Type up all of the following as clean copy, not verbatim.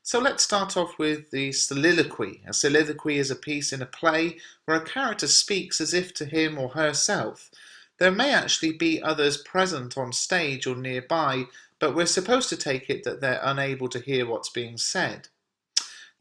So let's start off with the soliloquy. A soliloquy is a piece in a play where a character speaks as if to him or herself. There may actually be others present on stage or nearby, but we're supposed to take it that they're unable to hear what's being said.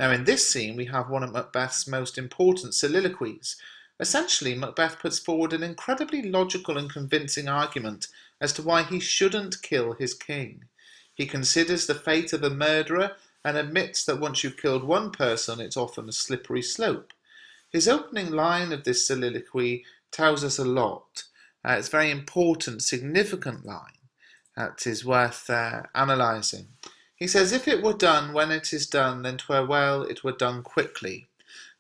Now, in this scene, we have one of Macbeth's most important soliloquies. Essentially, Macbeth puts forward an incredibly logical and convincing argument as to why he shouldn't kill his king. He considers the fate of a murderer and admits that once you've killed one person, it's often a slippery slope. His opening line of this soliloquy tells us a lot. It's a very important, significant line that is worth analysing. He says, "If it were done when it is done, then 'twere well it were done quickly."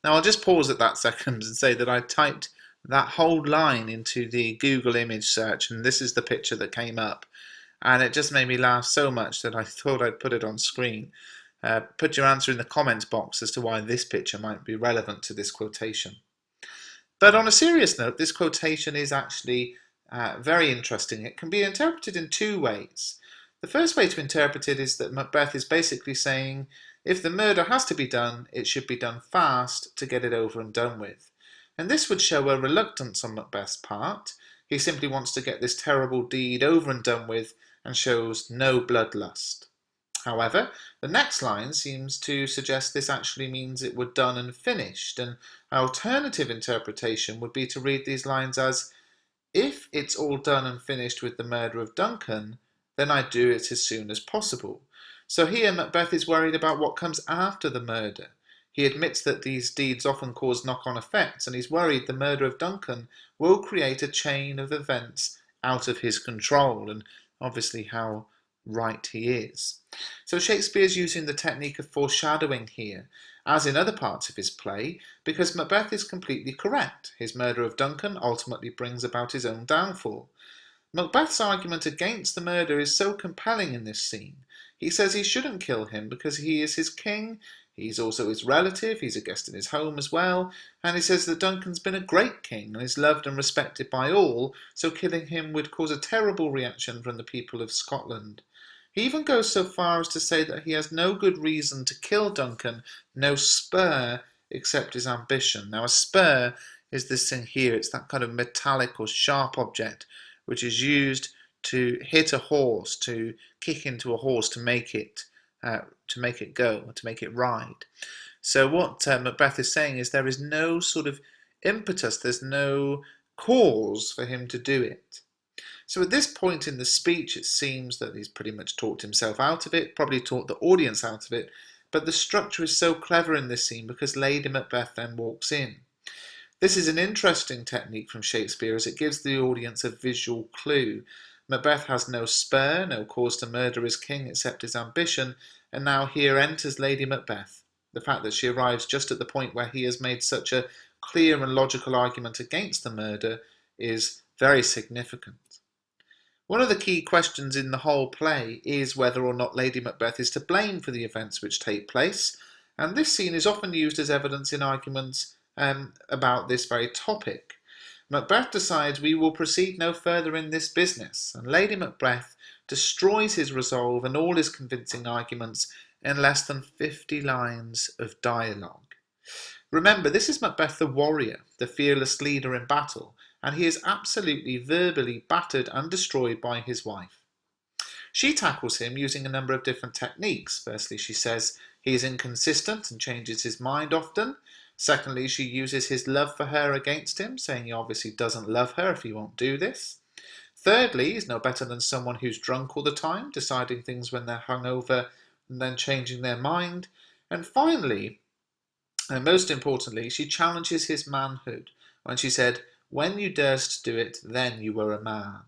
Now I'll just pause at that second and say that I typed that whole line into the Google image search, and this is the picture that came up. And it just made me laugh so much that I thought I'd put it on screen. Put your answer in the comments box as to why this picture might be relevant to this quotation. But on a serious note, this quotation is actually very interesting. It can be interpreted in two ways. The first way to interpret it is that Macbeth is basically saying, if the murder has to be done, it should be done fast to get it over and done with. And this would show a reluctance on Macbeth's part. He simply wants to get this terrible deed over and done with and shows no bloodlust. However, the next line seems to suggest this actually means it were done and finished, and an alternative interpretation would be to read these lines as, if it's all done and finished with the murder of Duncan, then I do it as soon as possible. So here Macbeth is worried about what comes after the murder. He admits that these deeds often cause knock-on effects, and he's worried the murder of Duncan will create a chain of events out of his control, and obviously how right he is. So Shakespeare's using the technique of foreshadowing here, as in other parts of his play, because Macbeth is completely correct. His murder of Duncan ultimately brings about his own downfall. Macbeth's argument against the murder is so compelling in this scene. He says he shouldn't kill him because he is his king, he's also his relative, he's a guest in his home as well, and he says that Duncan's been a great king and is loved and respected by all, so killing him would cause a terrible reaction from the people of Scotland. He even goes so far as to say that he has no good reason to kill Duncan, no spur, except his ambition. Now a spur is this thing here, it's that kind of metallic or sharp object which is used to hit a horse, to kick into a horse to make it go, to make it ride. So what Macbeth is saying is there is no sort of impetus, there's no cause for him to do it. So at this point in the speech, it seems that he's pretty much talked himself out of it, probably talked the audience out of it, but the structure is so clever in this scene because Lady Macbeth then walks in. This is an interesting technique from Shakespeare as it gives the audience a visual clue. Macbeth has no spur, no cause to murder his king except his ambition, and now here enters Lady Macbeth. The fact that she arrives just at the point where he has made such a clear and logical argument against the murder is very significant. One of the key questions in the whole play is whether or not Lady Macbeth is to blame for the events which take place, and this scene is often used as evidence in arguments about this very topic. Macbeth decides we will proceed no further in this business, and Lady Macbeth destroys his resolve and all his convincing arguments in less than 50 lines of dialogue. Remember, this is Macbeth the warrior, the fearless leader in battle, and he is absolutely verbally battered and destroyed by his wife. She tackles him using a number of different techniques. Firstly, she says he is inconsistent and changes his mind often. Secondly, she uses his love for her against him, saying he obviously doesn't love her if he won't do this. Thirdly, he's no better than someone who's drunk all the time, deciding things when they're hungover and then changing their mind. And finally, and most importantly, she challenges his manhood when she said, "When you durst do it, then you were a man."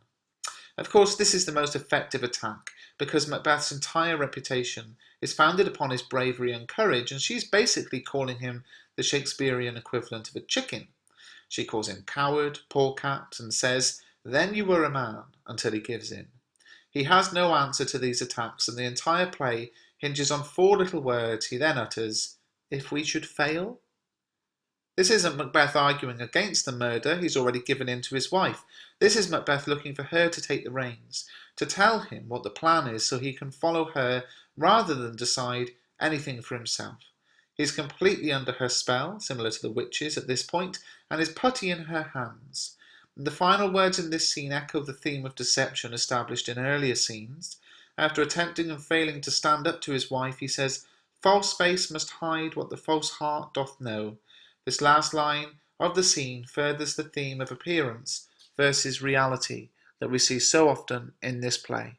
Of course, this is the most effective attack because Macbeth's entire reputation is founded upon his bravery and courage, and she's basically calling him the Shakespearean equivalent of a chicken. She calls him coward, poor cat, and says, "Then you were a man," until he gives in. He has no answer to these attacks, and the entire play hinges on 4 little words he then utters, "If we should fail?" This isn't Macbeth arguing against the murder, he's already given in to his wife. This is Macbeth looking for her to take the reins, to tell him what the plan is so he can follow her rather than decide anything for himself. He is completely under her spell, similar to the witches at this point, and is putty in her hands. The final words in this scene echo the theme of deception established in earlier scenes. After attempting and failing to stand up to his wife, he says, "False face must hide what the false heart doth know." This last line of the scene furthers the theme of appearance versus reality that we see so often in this play.